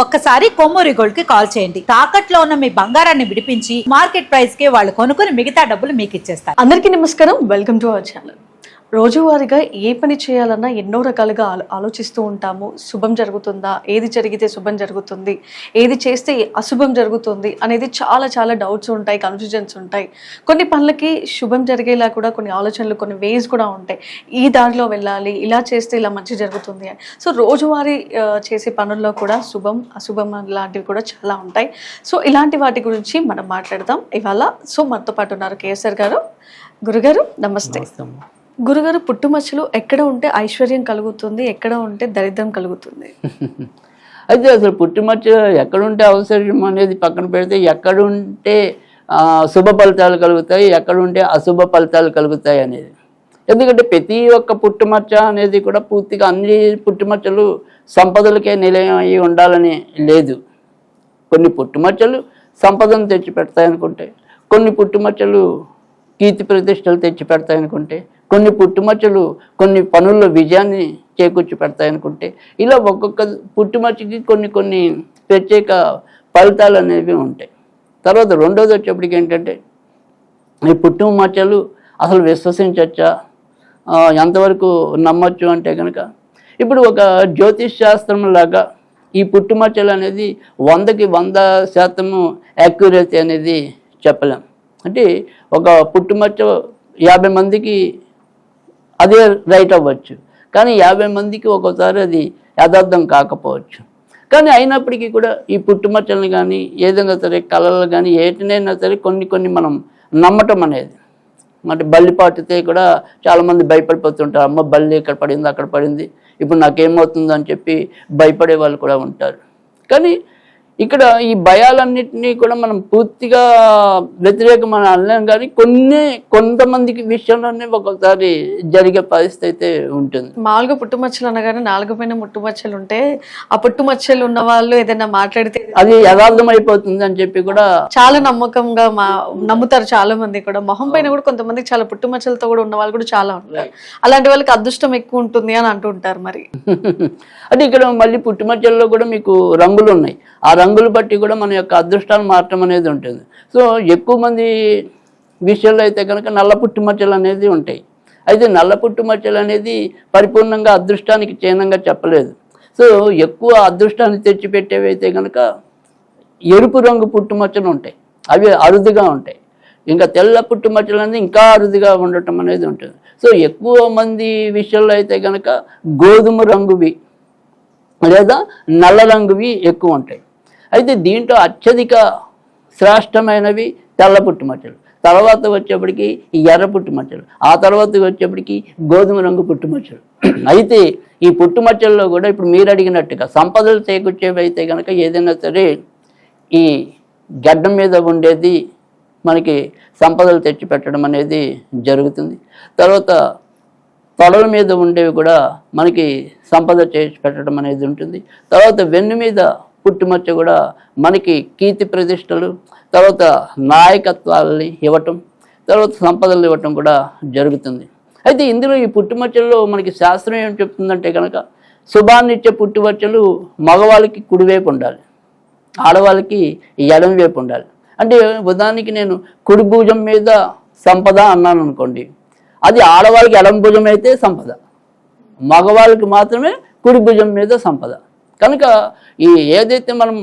ఒక్కసారి కొమ్మూరి గోల్డ్ కి కాల్ చేయండి. తాకట్లో ఉన్న మీ బంగారాన్ని విడిపించి మార్కెట్ ప్రైస్ కి వాళ్ళు కొనుక్కుని మిగతా డబ్బులు మీకు ఇచ్చేస్తారు. అందరికీ నమస్కారం, వెల్కమ్ టు అవర్ ఛానల్. రోజువారీగా ఏ పని చేయాలన్నా ఎన్నో రకాలుగా ఆలోచిస్తూ ఉంటాము. శుభం జరుగుతుందా, ఏది జరిగితే శుభం జరుగుతుంది, ఏది చేస్తే అశుభం జరుగుతుంది అనేది చాలా చాలా డౌట్స్ ఉంటాయి, కన్ఫ్యూజన్స్ ఉంటాయి. కొన్ని పనులకి శుభం జరిగేలా కూడా కొన్ని ఆలోచనలు, కొన్ని వేస్ కూడా ఉంటాయి. ఈ దారిలో వెళ్ళాలి, ఇలా చేస్తే ఇలా మంచి జరుగుతుంది అని. సో రోజువారీ చేసే పనుల్లో కూడా శుభం అశుభం లాంటివి కూడా చాలా ఉంటాయి. సో ఇలాంటి వాటి గురించి మనం మాట్లాడదాం ఇవాళ. సో మనతో పాటు ఉన్నారు కేఎస్ఆర్ గారు. గురుగారు నమస్తే. గురుగారు, పుట్టుమచ్చలు ఎక్కడ ఉంటే ఐశ్వర్యం కలుగుతుంది, ఎక్కడ ఉంటే దరిద్రం కలుగుతుంది? అయితే అసలు పుట్టుమచ్చ ఎక్కడుంటే అవసరం అనేది పక్కన పెడితే, ఎక్కడుంటే శుభ ఫలితాలు కలుగుతాయి, ఎక్కడుంటే అశుభ ఫలితాలు కలుగుతాయి అనేది. ఎందుకంటే ప్రతి ఒక్క పుట్టుమచ్చ అనేది కూడా పూర్తిగా అన్ని పుట్టుమచ్చలు సంపదలకే నిలయం అయ్యి ఉండాలని లేదు. కొన్ని పుట్టుమచ్చలు సంపదను తెచ్చిపెడతాయనుకుంటే, కొన్ని పుట్టుమచ్చలు కీర్తి ప్రతిష్టలు తెచ్చిపెడతాయనుకుంటే, కొన్ని పుట్టుమచ్చలు కొన్ని పనుల్లో విజయాన్ని చేకూర్చి పెడతాయనుకుంటే, ఇలా ఒక్కొక్క పుట్టుమచ్చకి కొన్ని కొన్ని ప్రత్యేక ఫలితాలు అనేవి ఉంటాయి. తర్వాత రెండోది వచ్చేప్పటికి ఏంటంటే, ఈ పుట్టుమచ్చలు అసలు విశ్వసించచ్చా, ఎంతవరకు నమ్మచ్చు అంటే కనుక, ఇప్పుడు ఒక జ్యోతిష్ శాస్త్రం లాగా ఈ పుట్టుమచ్చలు అనేది 100కి 100% యాక్యురసీ అనేది చెప్పలేం. అంటే ఒక పుట్టుమచ్చ 50 మందికి అదే రైట్ అవ్వచ్చు, కానీ 50 మందికి ఒక్కోసారి అది యథార్థం కాకపోవచ్చు. కానీ అయినప్పటికీ కూడా ఈ పుట్టుమచ్చల్ని కానీ ఏదైనా సరే కళలు కానీ ఏటినైనా సరే కొన్ని మనం నమ్మటం అనేది, అంటే బల్లి పాటితే కూడా చాలామంది భయపడిపోతుంటారు. అమ్మ బల్లి ఇక్కడ పడింది, అక్కడ పడింది, ఇప్పుడు నాకేమవుతుందో అని చెప్పి భయపడే వాళ్ళు కూడా ఉంటారు. కానీ ఇక్కడ ఈ భయాలన్నింటినీ కూడా మనం పూర్తిగా వ్యతిరేకం అని అనలేం, కానీ కొంతమందికి విషయంలోనే ఒక్కొక్కసారి జరిగే పరిస్థితి అయితే ఉంటుంది. మామూలుగా పుట్టుమచ్చలు అనగానే 4 పైన పుట్టుమచ్చలు ఉంటే, ఆ పుట్టుమచ్చలు ఉన్న వాళ్ళు ఏదైనా మాట్లాడితే అది యథార్థం అయిపోతుంది అని చెప్పి కూడా చాలా నమ్మకంగా నమ్ముతారు చాలా మంది కూడా. మొహం పైన కూడా కొంతమందికి చాలా పుట్టుమచ్చలతో కూడా ఉన్న వాళ్ళు కూడా చాలా ఉంటారు. అలాంటి వాళ్ళకి అదృష్టం ఎక్కువ ఉంటుంది అని అంటుంటారు. మరి అంటే ఇక్కడ మళ్ళీ పుట్టుమచ్చల్లో కూడా మీకు రంగులు ఉన్నాయి. ఆ రంగులు బట్టి కూడా మన యొక్క అదృష్టాలు మారటం అనేది ఉంటుంది. సో ఎక్కువ మంది విషయాల్లో అయితే కనుక నల్ల పుట్టుమచ్చలు అనేది ఉంటాయి. అయితే నల్ల పుట్టుమచ్చలు అనేది పరిపూర్ణంగా అదృష్టానికి చిహ్నంగా చెప్పలేదు. సో ఎక్కువ అదృష్టాన్ని తెచ్చిపెట్టేవి అయితే కనుక ఎరుపు రంగు పుట్టుమచ్చలు ఉంటాయి, అవి అరుదుగా ఉంటాయి. ఇంకా తెల్ల పుట్టుమచ్చలు అనేది ఇంకా అరుదుగా ఉండటం అనేది ఉంటుంది. సో ఎక్కువ మంది విషయాల్లో అయితే కనుక గోధుమ రంగువి లేదా నల్ల రంగువి ఎక్కువ ఉంటాయి. అయితే దీంట్లో అత్యధిక శ్రేష్టమైనవి తెల్ల పుట్టుమచ్చలు, తర్వాత వచ్చేప్పటికి ఎర్ర పుట్టుమచ్చలు, ఆ తర్వాత వచ్చేప్పటికి గోధుమ రంగు పుట్టుమచ్చలు. అయితే ఈ పుట్టుమచ్చల్లో కూడా ఇప్పుడు మీరు అడిగినట్టుగా సంపదలు చేకూర్చేవి అయితే కనుక ఏదైనా సరే ఈ గడ్డం మీద ఉండేది మనకి సంపదలు తెచ్చిపెట్టడం అనేది జరుగుతుంది. తర్వాత తొడల మీద ఉండేవి కూడా మనకి సంపద చేసి పెట్టడం అనేది ఉంటుంది. తర్వాత వెన్ను మీద పుట్టుమచ్చ కూడా మనకి కీర్తి ప్రతిష్టలు, తర్వాత నాయకత్వాలని ఇవ్వటం, తర్వాత సంపదలు ఇవ్వటం కూడా జరుగుతుంది. అయితే ఇందులో ఈ పుట్టుమచ్చల్లో మనకి శాస్త్రం ఏం చెప్తుందంటే కనుక, శుభాన్ని ఇచ్చే పుట్టుమచ్చలు మగవాళ్ళకి కుడివైపు ఉండాలి, ఆడవాళ్ళకి ఎడమవైపు ఉండాలి. అంటే ఉదాహరణకి నేను కుడి భుజం మీద సంపద అన్నాను అనుకోండి, అది ఆడవాళ్ళకి ఎడమ భుజం అయితే సంపద, మగవాళ్ళకి మాత్రమే కుడి భుజం మీద సంపద. కనుక ఈ ఏదైతే మనం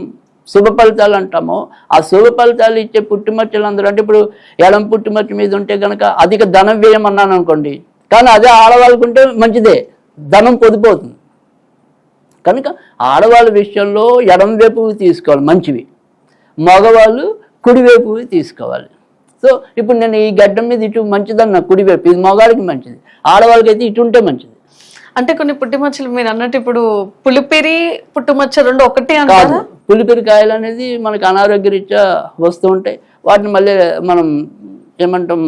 శుభ ఫలితాలు అంటామో ఆ శుభ ఫలితాలు ఇచ్చే పుట్టుమచ్చలు అందరూ, అంటే ఇప్పుడు ఎడమ పుట్టుమచ్చ మీద ఉంటే కనుక అధిక ధనం వ్యయం అన్నాను అనుకోండి, కానీ అదే ఆడవాళ్ళకు ఉంటే మంచిదే, ధనం పొదిపోతుంది. కనుక ఆడవాళ్ళ విషయంలో ఎడమ వైపు తీసుకోవాలి మంచివి, మగవాళ్ళు కుడివైపు తీసుకోవాలి. సో ఇప్పుడు నేను ఈ గడ్డం మీద ఇటు మంచిదన్న కుడివైపు, ఇది మగవాళ్ళకి మంచిది, ఆడవాళ్ళకి అయితే ఇటు ఉంటే మంచిది. అంటే కొన్ని పుట్టుమచ్చలు మీరు అన్నట్టు ఇప్పుడు పులిపిరి పుట్టుమచ్చ రెండు ఒకటే అంటారా? పులిపిరి కాయలు అనేది మనకి అనారోగ్య రీత్యా వస్తూ ఉంటాయి. వాటిని మళ్ళీ మనం ఏమంటాం,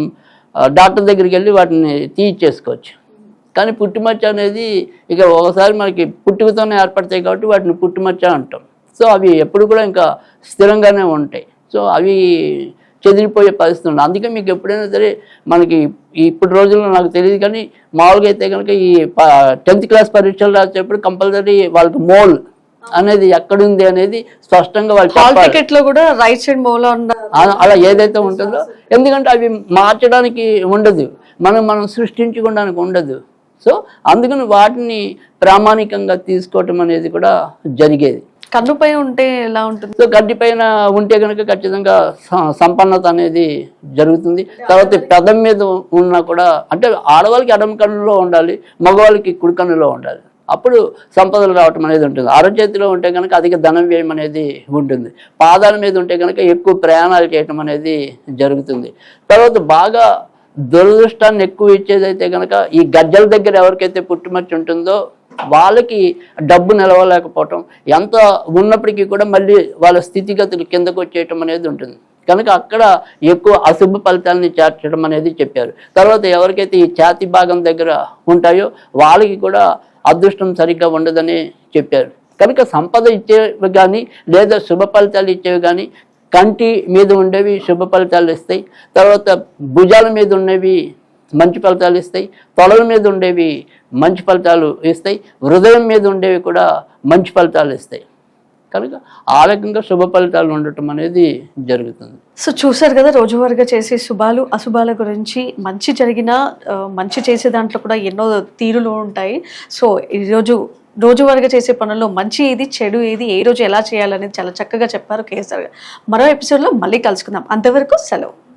డాక్టర్ దగ్గరికి వెళ్ళి వాటిని తీయించేసుకోవచ్చు. కానీ పుట్టుమచ్చ అనేది ఇక ఒకసారి మనకి పుట్టుకతోనే ఏర్పడతాయి కాబట్టి వాటిని పుట్టుమచ్చ అంటాం. సో అవి ఎప్పుడు కూడా ఇంకా స్థిరంగానే ఉంటాయి. సో అవి చెదిరిపోయే పరిస్థితి ఉంది. అందుకే మీకు ఎప్పుడైనా సరే మనకి ఇప్పుడు రోజుల్లో నాకు తెలియదు, కానీ మామూలుగా అయితే కనుక ఈ 10th క్లాస్ పరీక్షలు రాసేటప్పుడు కంపల్సరీ వాళ్ళకి మోల్ అనేది ఎక్కడుంది అనేది స్పష్టంగా వాళ్ళు హాల్ చెప్పాలి. టికెట్ లో కూడా రైట్ సైడ్ మూల ఉన్న అలా ఏదైతే ఉంటుందో, ఎందుకంటే అవి మార్చడానికి ఉండదు, మనం సృష్టించుకోవడానికి ఉండదు. సో అందుకని వాటిని ప్రామాణికంగా తీసుకోవటం అనేది కూడా జరిగేది. కన్నుపై ఉంటే ఎలా ఉంటుంది? సో గడ్డి పైన ఉంటే కనుక ఖచ్చితంగా సంపన్నత అనేది జరుగుతుంది. తర్వాత పెదం మీద ఉన్నా కూడా, అంటే ఆడవాళ్ళకి ఎడమ కన్నులో ఉండాలి, మగవాళ్ళకి కుడి కన్నులో ఉండాలి, అప్పుడు సంపదలు రావటం అనేది ఉంటుంది. అరచేతిలో ఉంటే కనుక అధిక ధనం వ్యయం అనేది ఉంటుంది. పాదాల మీద ఉంటే కనుక ఎక్కువ ప్రయాణాలు చేయటం అనేది జరుగుతుంది. తర్వాత బాగా దురదృష్టాన్ని ఎక్కువ ఇచ్చేదైతే కనుక ఈ గజ్జల దగ్గర ఎవరికైతే పుట్టుమచ్చ ఉంటుందో వాళ్ళకి డబ్బు నిలవలేకపోవటం, ఎంత ఉన్నప్పటికీ కూడా మళ్ళీ వాళ్ళ స్థితిగతులు కిందకు వచ్చేయటం అనేది ఉంటుంది. కనుక అక్కడ ఎక్కువ అశుభ ఫలితాలని చేర్చడం అనేది చెప్పారు. తర్వాత ఎవరికైతే ఈ ఛాతీ భాగం దగ్గర ఉంటాయో వాళ్ళకి కూడా అదృష్టం సరిగ్గా ఉండదని చెప్పారు. కనుక సంపద ఇచ్చేవి కానీ లేదా శుభ ఫలితాలు ఇచ్చేవి కానీ కంటి మీద ఉండేవి శుభ ఫలితాలు ఇస్తాయి. తర్వాత భుజాల మీద ఉండేవి మంచి ఫలితాలు ఇస్తాయి, తొడల మీద ఉండేవి మంచి ఫలితాలు ఇస్తాయి, హృదయం మీద ఉండేవి కూడా మంచి ఫలితాలు ఇస్తాయి. కనుక ఆ రకంగా శుభ ఫలితాలు ఉండటం అనేది జరుగుతుంది. సో చూసారు కదా, రోజువారీగా చేసే శుభాలు అశుభాల గురించి. మంచి జరిగినా మంచి చేసే దాంట్లో కూడా ఎన్నో తీరులు ఉంటాయి. సో ఈరోజు రోజువారీగా చేసే పనుల్లో మంచి ఏది, చెడు ఏది, ఏ రోజు ఎలా చేయాలనేది చాలా చక్కగా చెప్పారు కేసీఆర్ గారు. మరో ఎపిసోడ్లో మళ్ళీ కలుసుకుందాం. అంతవరకు సెలవు.